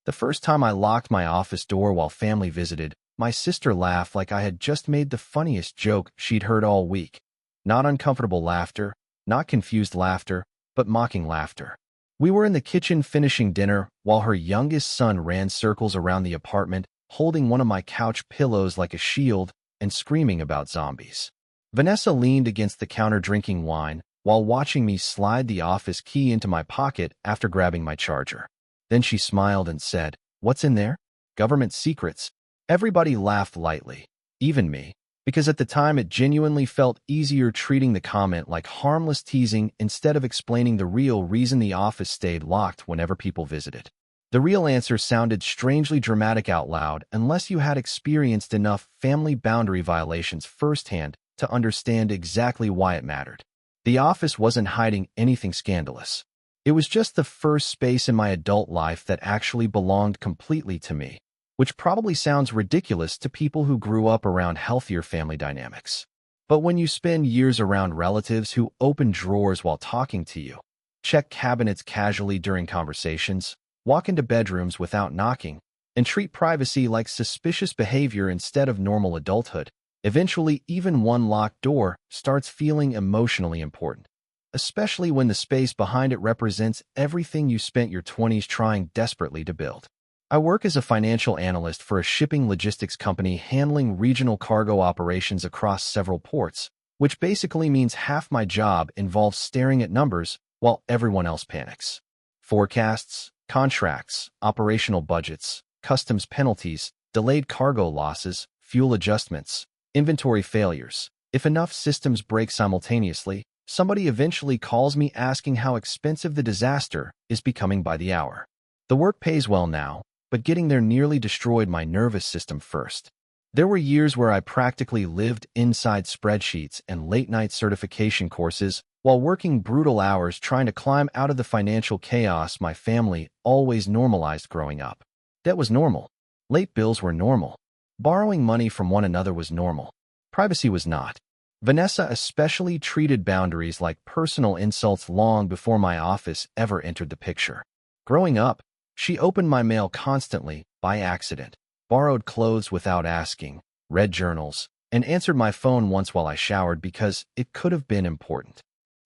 The first time I locked my office door while family visited, my sister laughed like I had just made the funniest joke she'd heard all week. Not uncomfortable laughter, not confused laughter, but mocking laughter. We were in the kitchen finishing dinner while her youngest son ran circles around the apartment, holding one of my couch pillows like a shield and screaming about zombies. Vanessa leaned against the counter drinking wine while watching me slide the office key into my pocket after grabbing my charger. Then she smiled and said, "What's in there? Government secrets." Everybody laughed lightly, even me, because at the time it genuinely felt easier treating the comment like harmless teasing instead of explaining the real reason the office stayed locked whenever people visited. The real answer sounded strangely dramatic out loud unless you had experienced enough family boundary violations firsthand to understand exactly why it mattered. The office wasn't hiding anything scandalous. It was just the first space in my adult life that actually belonged completely to me, which probably sounds ridiculous to people who grew up around healthier family dynamics. But when you spend years around relatives who open drawers while talking to you, check cabinets casually during conversations, walk into bedrooms without knocking, and treat privacy like suspicious behavior instead of normal adulthood, eventually even one locked door starts feeling emotionally important, especially when the space behind it represents everything you spent your 20s trying desperately to build. I work as a financial analyst for a shipping logistics company handling regional cargo operations across several ports, which basically means half my job involves staring at numbers while everyone else panics. Forecasts, contracts, operational budgets, customs penalties, delayed cargo losses, fuel adjustments, inventory failures. If enough systems break simultaneously, somebody eventually calls me asking how expensive the disaster is becoming by the hour. The work pays well now, but getting there nearly destroyed my nervous system first. There were years where I practically lived inside spreadsheets and late-night certification courses while working brutal hours trying to climb out of the financial chaos my family always normalized growing up. That was normal. Late bills were normal. Borrowing money from one another was normal. Privacy was not. Vanessa especially treated boundaries like personal insults long before my office ever entered the picture. Growing up, she opened my mail constantly, by accident, borrowed clothes without asking, read journals, and answered my phone once while I showered because it could have been important.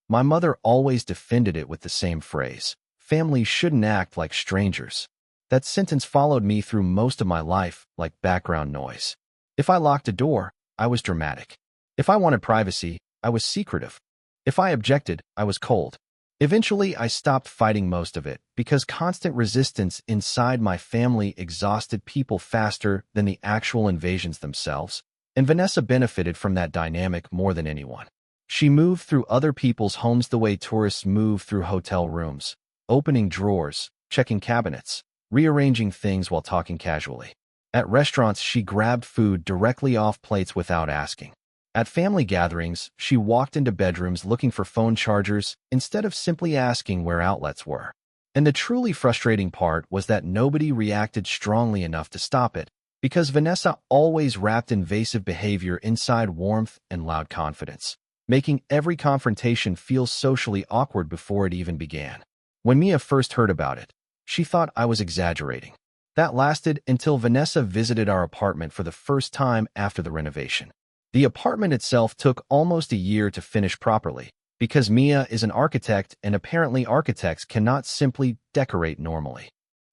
My mother always defended it with the same phrase, "Families shouldn't act like strangers." That sentence followed me through most of my life like background noise. If I locked a door, I was dramatic. If I wanted privacy, I was secretive. If I objected, I was cold. Eventually, I stopped fighting most of it because constant resistance inside my family exhausted people faster than the actual invasions themselves, and Vanessa benefited from that dynamic more than anyone. She moved through other people's homes the way tourists move through hotel rooms, opening drawers, checking cabinets, rearranging things while talking casually. At restaurants, she grabbed food directly off plates without asking. At family gatherings, she walked into bedrooms looking for phone chargers instead of simply asking where outlets were. And the truly frustrating part was that nobody reacted strongly enough to stop it, because Vanessa always wrapped invasive behavior inside warmth and loud confidence, making every confrontation feel socially awkward before it even began. When Mia first heard about it, she thought I was exaggerating. That lasted until Vanessa visited our apartment for the first time after the renovation. The apartment itself took almost a year to finish properly, because Mia is an architect and apparently architects cannot simply decorate normally.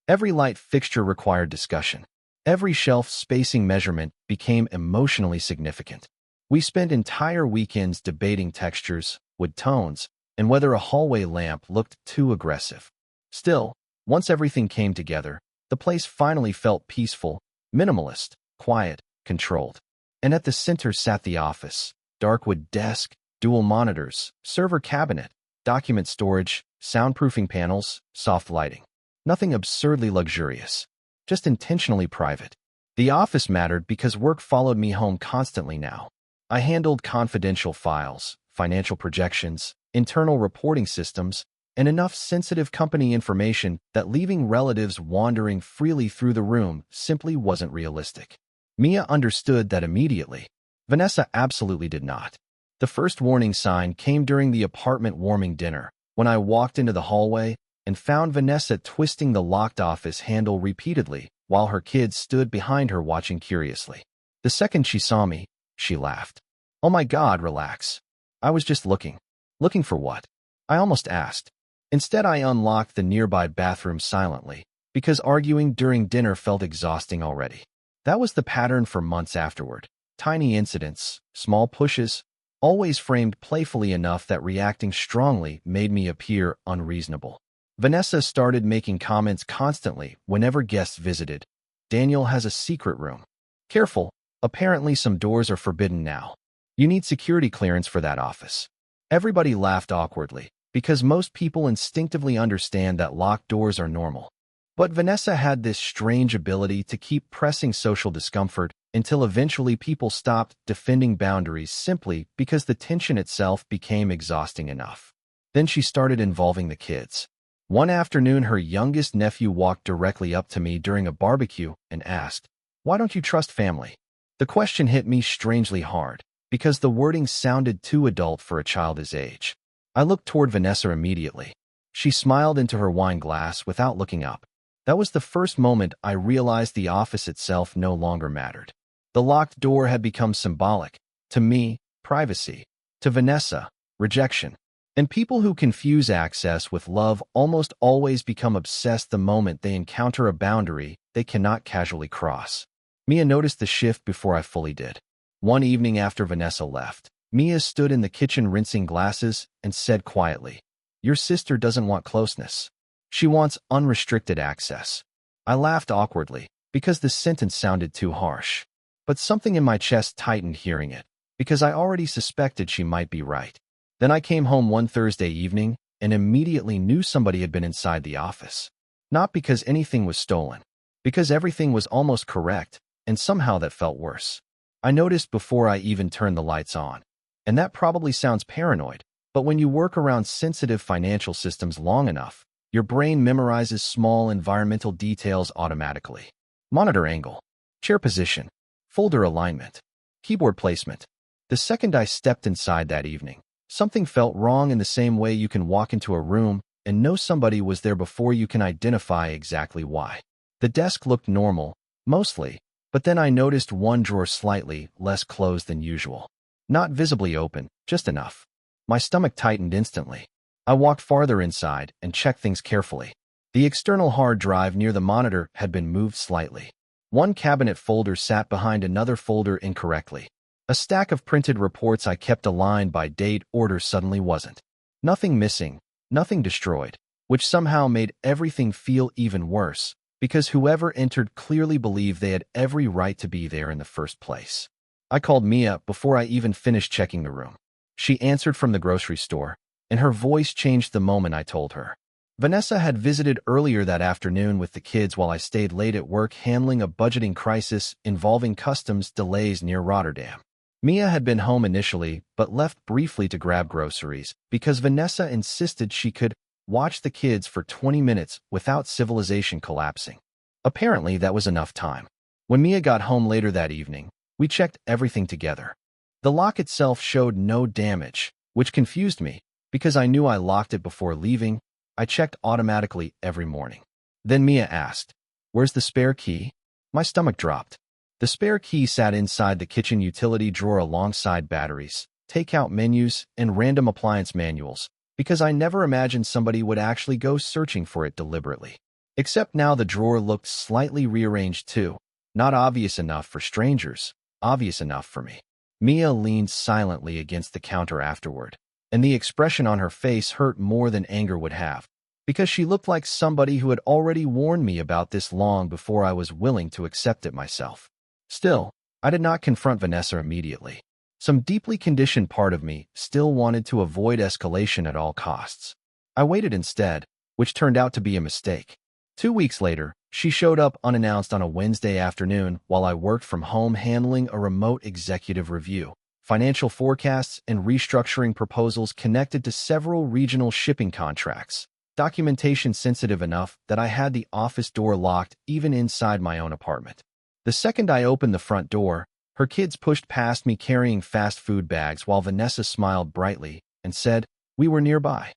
Every light fixture required discussion. Every shelf spacing measurement became emotionally significant. We spent entire weekends debating textures, wood tones, and whether a hallway lamp looked too aggressive. Still, once everything came together, the place finally felt peaceful, minimalist, quiet, controlled. And at the center sat the office, dark wood desk, dual monitors, server cabinet, document storage, soundproofing panels, soft lighting. Nothing absurdly luxurious, just intentionally private. The office mattered because work followed me home constantly now. I handled confidential files, financial projections, internal reporting systems, and enough sensitive company information that leaving relatives wandering freely through the room simply wasn't realistic. Mia understood that immediately. Vanessa absolutely did not. The first warning sign came during the apartment warming dinner, when I walked into the hallway and found Vanessa twisting the locked office handle repeatedly while her kids stood behind her watching curiously. The second she saw me, she laughed. "Oh my God, relax. I was just looking." "Looking for what?" I almost asked. Instead, I unlocked the nearby bathroom silently, because arguing during dinner felt exhausting already. That was the pattern for months afterward. Tiny incidents, small pushes, always framed playfully enough that reacting strongly made me appear unreasonable. Vanessa started making comments constantly whenever guests visited. "Daniel has a secret room. Careful, apparently some doors are forbidden now. You need security clearance for that office." Everybody laughed awkwardly, because most people instinctively understand that locked doors are normal. But Vanessa had this strange ability to keep pressing social discomfort until eventually people stopped defending boundaries simply because the tension itself became exhausting enough. Then she started involving the kids. One afternoon, her youngest nephew walked directly up to me during a barbecue and asked, "Why don't you trust family?" The question hit me strangely hard, because the wording sounded too adult for a child his age. I looked toward Vanessa immediately. She smiled into her wine glass without looking up. That was the first moment I realized the office itself no longer mattered. The locked door had become symbolic. To me, privacy. To Vanessa, rejection. And people who confuse access with love almost always become obsessed the moment they encounter a boundary they cannot casually cross. Mia noticed the shift before I fully did. One evening after Vanessa left, Mia stood in the kitchen rinsing glasses and said quietly, "Your sister doesn't want closeness. She wants unrestricted access." I laughed awkwardly, because the sentence sounded too harsh. But something in my chest tightened hearing it, because I already suspected she might be right. Then I came home one Thursday evening and immediately knew somebody had been inside the office. Not because anything was stolen, because everything was almost correct, and somehow that felt worse. I noticed before I even turned the lights on. And that probably sounds paranoid, but when you work around sensitive financial systems long enough, your brain memorizes small environmental details automatically. Monitor angle, chair position, folder alignment, keyboard placement. The second I stepped inside that evening, something felt wrong in the same way you can walk into a room and know somebody was there before you can identify exactly why. The desk looked normal, mostly, but then I noticed one drawer slightly less closed than usual. Not visibly open, just enough. My stomach tightened instantly. I walked farther inside and checked things carefully. The external hard drive near the monitor had been moved slightly. One cabinet folder sat behind another folder incorrectly. A stack of printed reports I kept aligned by date order suddenly wasn't. Nothing missing, nothing destroyed, which somehow made everything feel even worse, because whoever entered clearly believed they had every right to be there in the first place. I called Mia before I even finished checking the room. She answered from the grocery store, and her voice changed the moment I told her. Vanessa had visited earlier that afternoon with the kids while I stayed late at work handling a budgeting crisis involving customs delays near Rotterdam. Mia had been home initially, but left briefly to grab groceries because Vanessa insisted she could watch the kids for 20 minutes without civilization collapsing. Apparently, that was enough time. When Mia got home later that evening, we checked everything together. The lock itself showed no damage, which confused me, because I knew I locked it before leaving. I checked automatically every morning. Then Mia asked, "Where's the spare key?" My stomach dropped. The spare key sat inside the kitchen utility drawer alongside batteries, takeout menus, and random appliance manuals, because I never imagined somebody would actually go searching for it deliberately. Except now the drawer looked slightly rearranged too, not obvious enough for strangers, obvious enough for me. Mia leaned silently against the counter afterward, and the expression on her face hurt more than anger would have, because she looked like somebody who had already warned me about this long before I was willing to accept it myself. Still, I did not confront Vanessa immediately. Some deeply conditioned part of me still wanted to avoid escalation at all costs. I waited instead, which turned out to be a mistake. 2 weeks later, she showed up unannounced on a Wednesday afternoon while I worked from home handling a remote executive review, financial forecasts, and restructuring proposals connected to several regional shipping contracts, documentation sensitive enough that I had the office door locked even inside my own apartment. The second I opened the front door, her kids pushed past me carrying fast food bags while Vanessa smiled brightly and said, "We were nearby."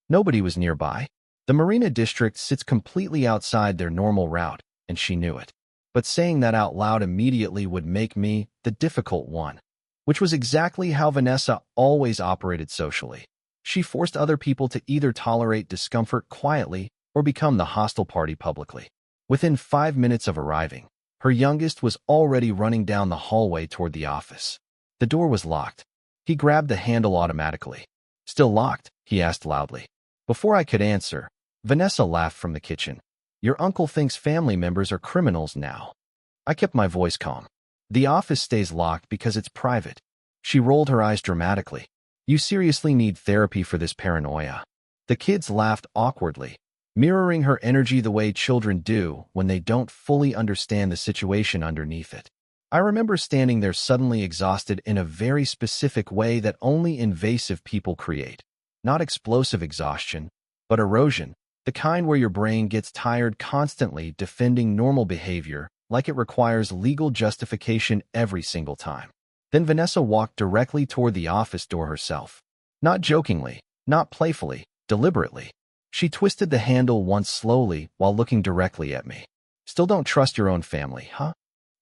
Nobody was nearby. The Marina District sits completely outside their normal route, and she knew it. But saying that out loud immediately would make me the difficult one, which was exactly how Vanessa always operated socially. She forced other people to either tolerate discomfort quietly or become the hostile party publicly. Within 5 minutes of arriving, her youngest was already running down the hallway toward the office. The door was locked. He grabbed the handle automatically. "Still locked?" he asked loudly. Before I could answer, Vanessa laughed from the kitchen. "Your uncle thinks family members are criminals now." I kept my voice calm. "The office stays locked because it's private." She rolled her eyes dramatically. "You seriously need therapy for this paranoia." The kids laughed awkwardly, mirroring her energy the way children do when they don't fully understand the situation underneath it. I remember standing there suddenly exhausted in a very specific way that only invasive people create. Not explosive exhaustion, but erosion, the kind where your brain gets tired constantly defending normal behavior like it requires legal justification every single time. Then Vanessa walked directly toward the office door herself. Not jokingly, not playfully, deliberately. She twisted the handle once slowly while looking directly at me. "Still don't trust your own family, huh?"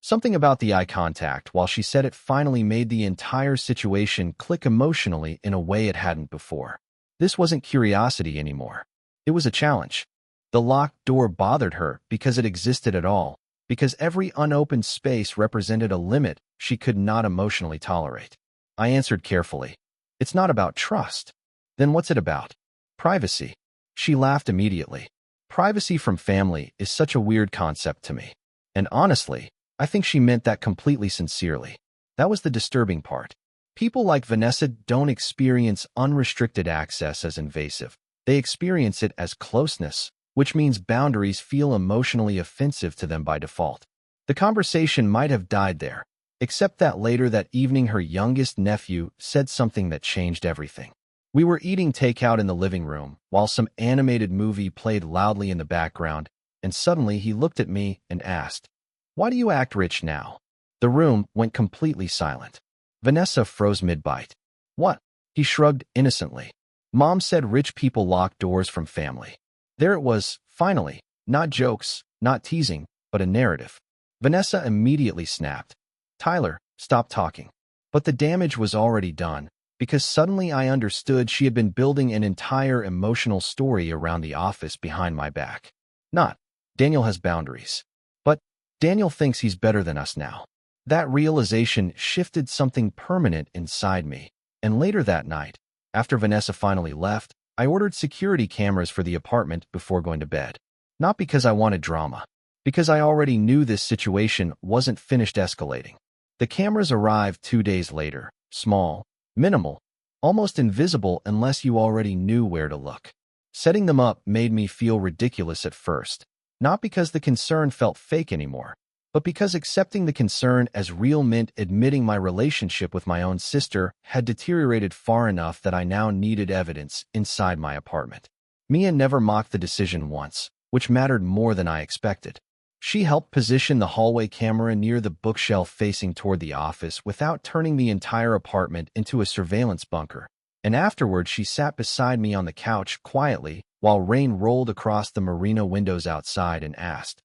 Something about the eye contact while she said it finally made the entire situation click emotionally in a way it hadn't before. This wasn't curiosity anymore. It was a challenge. The locked door bothered her because it existed at all, because every unopened space represented a limit she could not emotionally tolerate. I answered carefully. "It's not about trust." "Then what's it about?" "Privacy." She laughed immediately. Privacy from family is such a weird concept to me. And honestly, I think she meant that completely sincerely. That was the disturbing part. People like Vanessa don't experience unrestricted access as invasive. They experience it as closeness, which means boundaries feel emotionally offensive to them by default. The conversation might have died there, except that later that evening her youngest nephew said something that changed everything. We were eating takeout in the living room while some animated movie played loudly in the background, and suddenly he looked at me and asked, "Why do you act rich now?" The room went completely silent. Vanessa froze mid-bite. "What?" He shrugged innocently. "Mom said rich people lock doors from family." There it was, finally. Not jokes, not teasing, but a narrative. Vanessa immediately snapped. "Tyler, stop talking." But the damage was already done, because suddenly I understood she had been building an entire emotional story around the office behind my back. Not, "Daniel has boundaries," but "Daniel thinks he's better than us now." That realization shifted something permanent inside me, and later that night, after Vanessa finally left, I ordered security cameras for the apartment before going to bed. Not because I wanted drama, because I already knew this situation wasn't finished escalating. The cameras arrived 2 days later, small, minimal, almost invisible unless you already knew where to look. Setting them up made me feel ridiculous at first, not because the concern felt fake anymore, but because accepting the concern as real meant admitting my relationship with my own sister had deteriorated far enough that I now needed evidence inside my apartment. Mia never mocked the decision once, which mattered more than I expected. She helped position the hallway camera near the bookshelf facing toward the office without turning the entire apartment into a surveillance bunker, and afterward she sat beside me on the couch quietly while rain rolled across the marina windows outside and asked,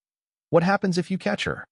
"What happens if you catch her?"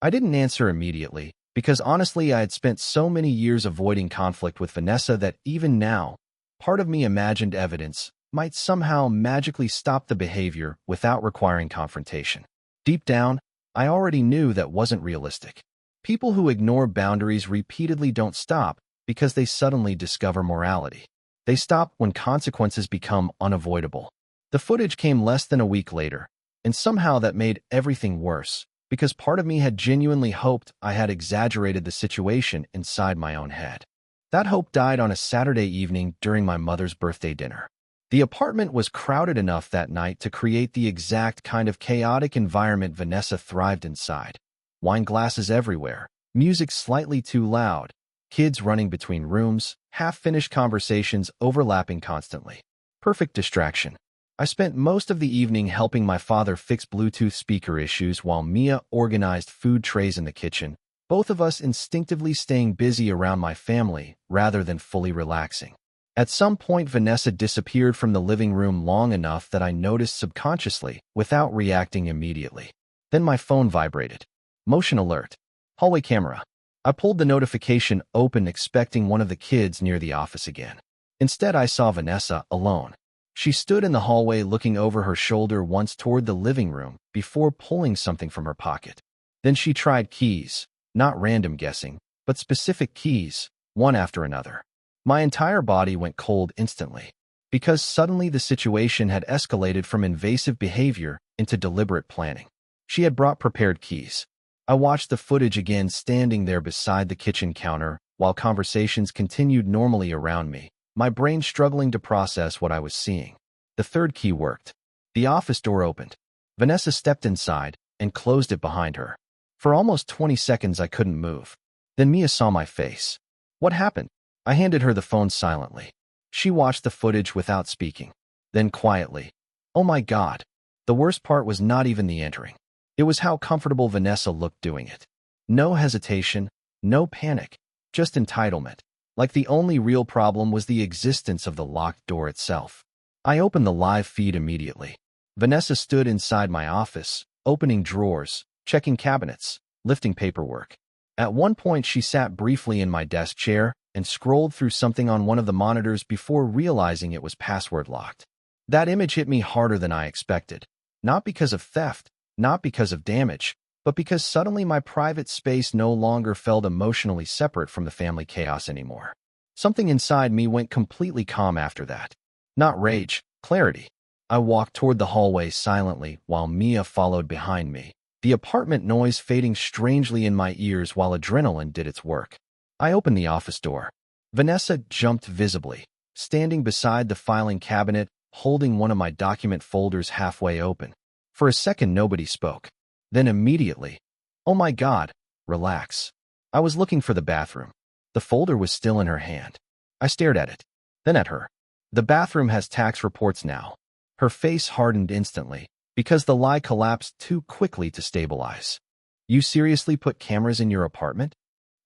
I didn't answer immediately, because honestly I had spent so many years avoiding conflict with Vanessa that even now, part of me imagined evidence might somehow magically stop the behavior without requiring confrontation. Deep down, I already knew that wasn't realistic. People who ignore boundaries repeatedly don't stop because they suddenly discover morality. They stop when consequences become unavoidable. The footage came less than a week later, and somehow that made everything worse, because part of me had genuinely hoped I had exaggerated the situation inside my own head. That hope died on a Saturday evening during my mother's birthday dinner. The apartment was crowded enough that night to create the exact kind of chaotic environment Vanessa thrived inside. Wine glasses everywhere, music slightly too loud, kids running between rooms, half-finished conversations overlapping constantly. Perfect distraction. I spent most of the evening helping my father fix Bluetooth speaker issues while Mia organized food trays in the kitchen, both of us instinctively staying busy around my family rather than fully relaxing. At some point, Vanessa disappeared from the living room long enough that I noticed subconsciously, without reacting immediately. Then my phone vibrated. Motion alert. Hallway camera. I pulled the notification open, expecting one of the kids near the office again. Instead, I saw Vanessa alone. She stood in the hallway looking over her shoulder once toward the living room before pulling something from her pocket. Then she tried keys, not random guessing, but specific keys, one after another. My entire body went cold instantly, because suddenly the situation had escalated from invasive behavior into deliberate planning. She had brought prepared keys. I watched the footage again, standing there beside the kitchen counter while conversations continued normally around me, my brain struggling to process what I was seeing. The third key worked. The office door opened. Vanessa stepped inside and closed it behind her. For almost 20 seconds, I couldn't move. Then Mia saw my face. What happened? I handed her the phone silently. She watched the footage without speaking. Then quietly, "Oh my God." The worst part was not even the entering. It was how comfortable Vanessa looked doing it. No hesitation, no panic, just entitlement. Like the only real problem was the existence of the locked door itself. I opened the live feed immediately. Vanessa stood inside my office, opening drawers, checking cabinets, lifting paperwork. At one point, she sat briefly in my desk chair and scrolled through something on one of the monitors before realizing it was password locked. That image hit me harder than I expected. Not because of theft, not because of damage, but because suddenly my private space no longer felt emotionally separate from the family chaos anymore. Something inside me went completely calm after that. Not rage, clarity. I walked toward the hallway silently while Mia followed behind me, the apartment noise fading strangely in my ears while adrenaline did its work. I opened the office door. Vanessa jumped visibly, standing beside the filing cabinet, holding one of my document folders halfway open. For a second, nobody spoke. Then immediately, "Oh my God, relax." I was looking for the bathroom. The folder was still in her hand. I stared at it, then at her. "The bathroom has tax reports now." Her face hardened instantly, because the lie collapsed too quickly to stabilize. "You seriously put cameras in your apartment?"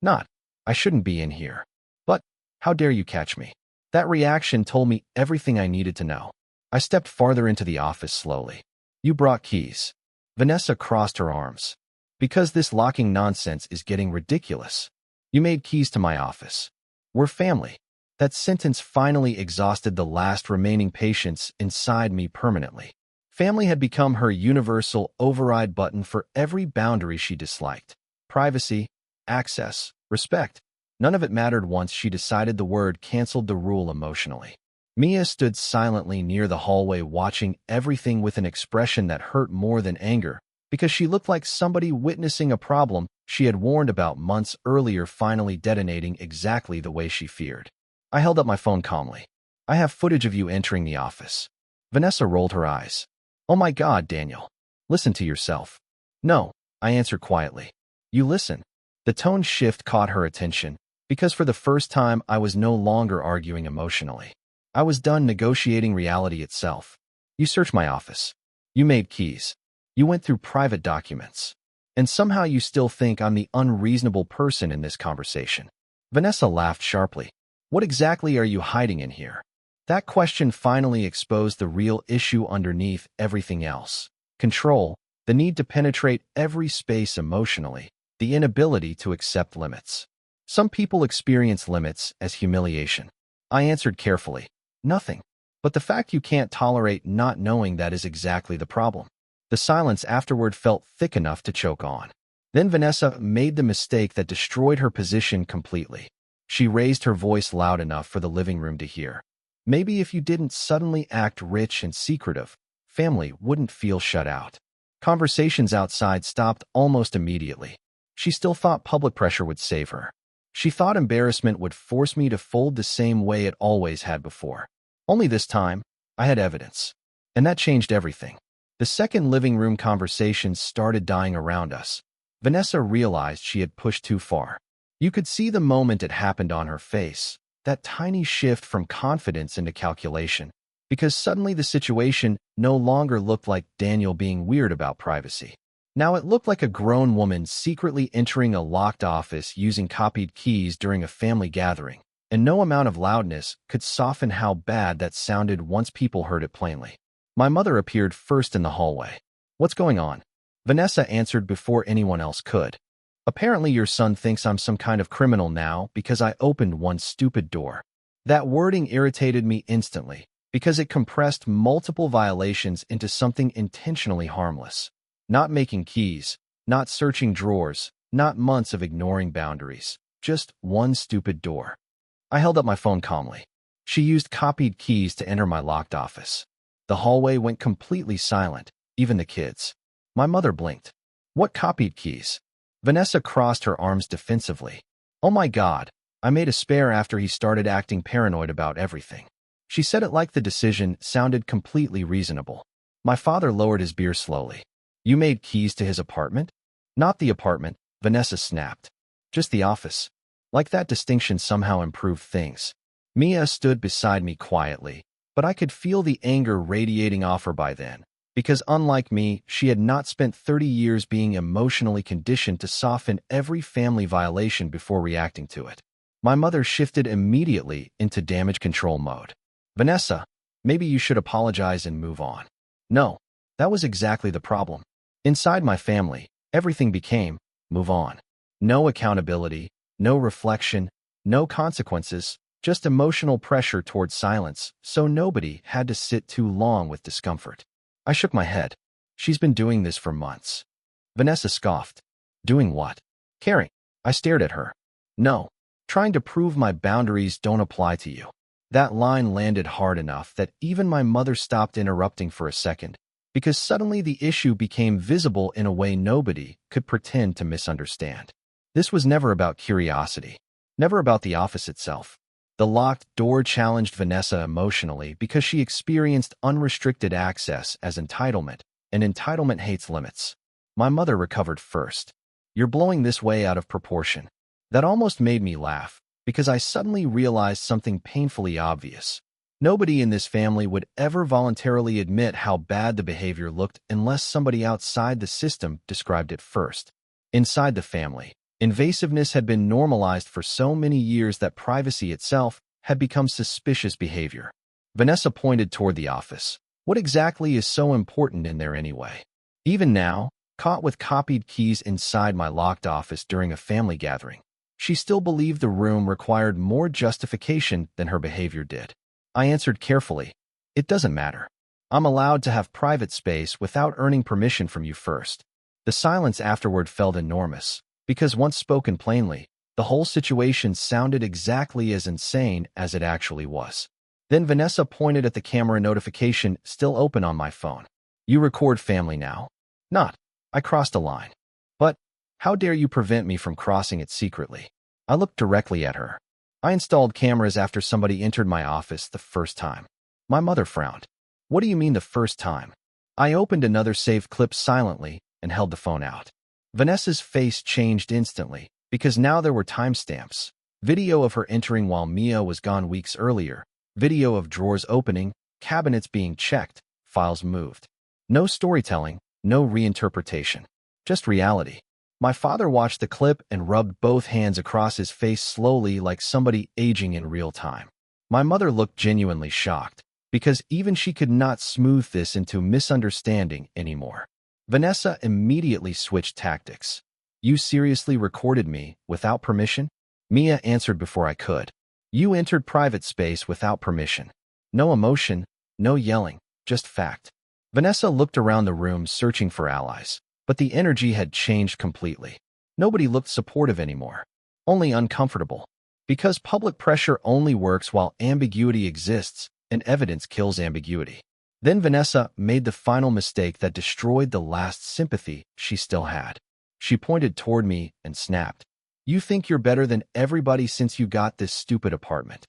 "Not. I shouldn't be in here. But, how dare you catch me?" That reaction told me everything I needed to know. I stepped farther into the office slowly. "You brought keys." Vanessa crossed her arms. "Because this locking nonsense is getting ridiculous. You made keys to my office. We're family." That sentence finally exhausted the last remaining patience inside me permanently. Family had become her universal override button for every boundary she disliked. Privacy, access, respect. None of it mattered once she decided the word canceled the rule emotionally. Mia stood silently near the hallway, watching everything with an expression that hurt more than anger, because she looked like somebody witnessing a problem she had warned about months earlier finally detonating exactly the way she feared. I held up my phone calmly. "I have footage of you entering the office." Vanessa rolled her eyes. "Oh my God, Daniel. Listen to yourself." "No," I answered quietly. "You listen." The tone shift caught her attention, because for the first time I was no longer arguing emotionally. I was done negotiating reality itself. "You searched my office. You made keys. You went through private documents. And somehow you still think I'm the unreasonable person in this conversation." Vanessa laughed sharply. "What exactly are you hiding in here?" That question finally exposed the real issue underneath everything else. Control, the need to penetrate every space emotionally, the inability to accept limits. Some people experience limits as humiliation. I answered carefully, "Nothing. But the fact you can't tolerate not knowing that is exactly the problem." The silence afterward felt thick enough to choke on. Then Vanessa made the mistake that destroyed her position completely. She raised her voice loud enough for the living room to hear. "Maybe if you didn't suddenly act rich and secretive, family wouldn't feel shut out." Conversations outside stopped almost immediately. She still thought public pressure would save her. She thought embarrassment would force me to fold the same way it always had before. Only this time, I had evidence. And that changed everything. The second living room conversations started dying around us. Vanessa realized she had pushed too far. You could see the moment it happened on her face, that tiny shift from confidence into calculation, because suddenly the situation no longer looked like Daniel being weird about privacy. Now it looked like a grown woman secretly entering a locked office using copied keys during a family gathering, and no amount of loudness could soften how bad that sounded once people heard it plainly. My mother appeared first in the hallway. "What's going on?" Vanessa answered before anyone else could. "Apparently your son thinks I'm some kind of criminal now because I opened one stupid door." That wording irritated me instantly because it compressed multiple violations into something intentionally harmless. Not making keys, not searching drawers, not months of ignoring boundaries, just one stupid door. I held up my phone calmly. She used copied keys to enter my locked office. The hallway went completely silent, even the kids. My mother blinked. "What copied keys?" Vanessa crossed her arms defensively. "Oh my God, I made a spare after he started acting paranoid about everything." She said it like the decision sounded completely reasonable. My father lowered his beer slowly. "You made keys to his apartment?" "Not the apartment," Vanessa snapped. "Just the office." Like that distinction somehow improved things. Mia stood beside me quietly, but I could feel the anger radiating off her by then, because unlike me, she had not spent 30 years being emotionally conditioned to soften every family violation before reacting to it. My mother shifted immediately into damage control mode. "Vanessa, maybe you should apologize and move on." No, that was exactly the problem. Inside my family, everything became, move on. No accountability, no reflection, no consequences, just emotional pressure toward silence, so nobody had to sit too long with discomfort. I shook my head. "She's been doing this for months." Vanessa scoffed. "Doing what?" "Caring." I stared at her. "No, trying to prove my boundaries don't apply to you." That line landed hard enough that even my mother stopped interrupting for a second, because suddenly the issue became visible in a way nobody could pretend to misunderstand. This was never about curiosity, never about the office itself. The locked door challenged Vanessa emotionally because she experienced unrestricted access as entitlement, and entitlement hates limits. My mother recovered first. "You're blowing this way out of proportion." That almost made me laugh, because I suddenly realized something painfully obvious. Nobody in this family would ever voluntarily admit how bad the behavior looked unless somebody outside the system described it first. Inside the family, invasiveness had been normalized for so many years that privacy itself had become suspicious behavior. Vanessa pointed toward the office. "What exactly is so important in there anyway?" Even now, caught with copied keys inside my locked office during a family gathering, she still believed the room required more justification than her behavior did. I answered carefully, "It doesn't matter. I'm allowed to have private space without earning permission from you first." The silence afterward felt enormous, because once spoken plainly, the whole situation sounded exactly as insane as it actually was. Then Vanessa pointed at the camera notification still open on my phone. "You record family now?" "Not." I crossed a line. "But how dare you prevent me from crossing it secretly?" I looked directly at her. "I installed cameras after somebody entered my office the first time." My mother frowned. "What do you mean the first time?" I opened another saved clip silently and held the phone out. Vanessa's face changed instantly, because now there were timestamps. Video of her entering while Mia was gone weeks earlier. Video of drawers opening, cabinets being checked, files moved. No storytelling, no reinterpretation. Just reality. My father watched the clip and rubbed both hands across his face slowly like somebody aging in real time. My mother looked genuinely shocked, because even she could not smooth this into misunderstanding anymore. Vanessa immediately switched tactics. "You seriously recorded me without permission?" Mia answered before I could. "You entered private space without permission." No emotion, no yelling, just fact. Vanessa looked around the room searching for allies, but the energy had changed completely. Nobody looked supportive anymore, only uncomfortable. Because public pressure only works while ambiguity exists, and evidence kills ambiguity. Then Vanessa made the final mistake that destroyed the last sympathy she still had. She pointed toward me and snapped, "You think you're better than everybody since you got this stupid apartment."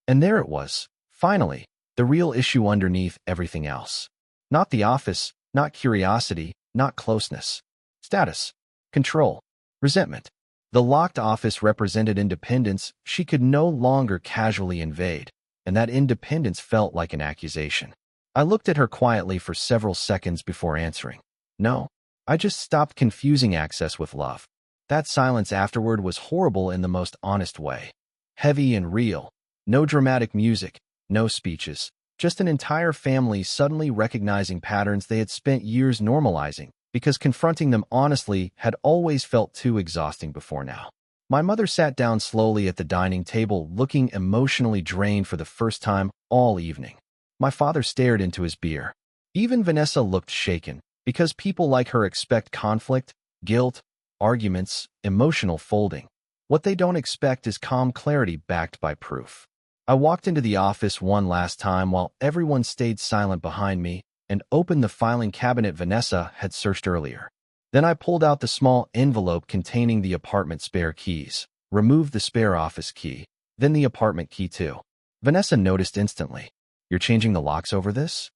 And there it was, finally, the real issue underneath everything else. Not the office, not curiosity, not closeness. Status, control, resentment. The locked office represented independence she could no longer casually invade, and that independence felt like an accusation. I looked at her quietly for several seconds before answering. "No, I just stopped confusing access with love." That silence afterward was horrible in the most honest way. heavy and real. No dramatic music, no speeches, just an entire family suddenly recognizing patterns they had spent years normalizing, because confronting them honestly had always felt too exhausting before now. My mother sat down slowly at the dining table, looking emotionally drained for the first time all evening. My father stared into his beer. Even Vanessa looked shaken, because people like her expect conflict, guilt, arguments, emotional folding. What they don't expect is calm clarity backed by proof. I walked into the office one last time while everyone stayed silent behind me and opened the filing cabinet Vanessa had searched earlier. Then I pulled out the small envelope containing the apartment spare keys, removed the spare office key, then the apartment key too. Vanessa noticed instantly. "You're changing the locks over this?"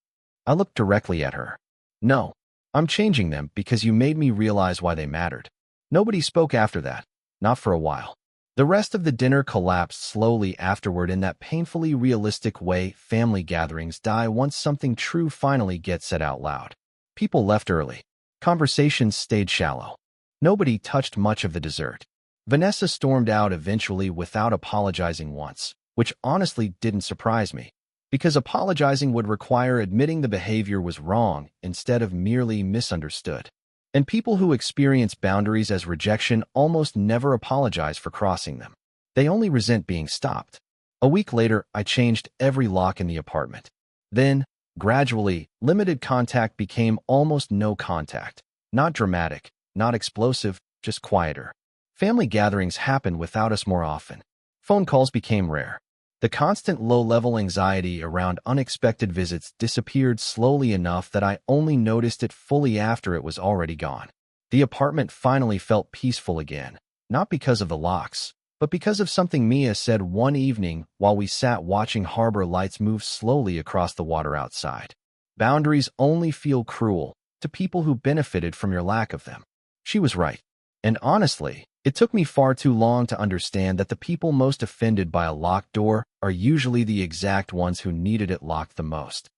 I looked directly at her. "No, I'm changing them because you made me realize why they mattered." Nobody spoke after that, not for a while. The rest of the dinner collapsed slowly afterward in that painfully realistic way family gatherings die once something true finally gets said out loud. People left early. Conversations stayed shallow. Nobody touched much of the dessert. Vanessa stormed out eventually without apologizing once, which honestly didn't surprise me, because apologizing would require admitting the behavior was wrong instead of merely misunderstood. And people who experience boundaries as rejection almost never apologize for crossing them. They only resent being stopped. A week later, I changed every lock in the apartment. Then, gradually, limited contact became almost no contact. Not dramatic, not explosive, just quieter. Family gatherings happened without us more often. Phone calls became rare. The constant low-level anxiety around unexpected visits disappeared slowly enough that I only noticed it fully after it was already gone. The apartment finally felt peaceful again, not because of the locks, but because of something Mia said one evening while we sat watching harbor lights move slowly across the water outside. "Boundaries only feel cruel to people who benefited from your lack of them." She was right. And honestly, it took me far too long to understand that the people most offended by a locked door are usually the exact ones who needed it locked the most.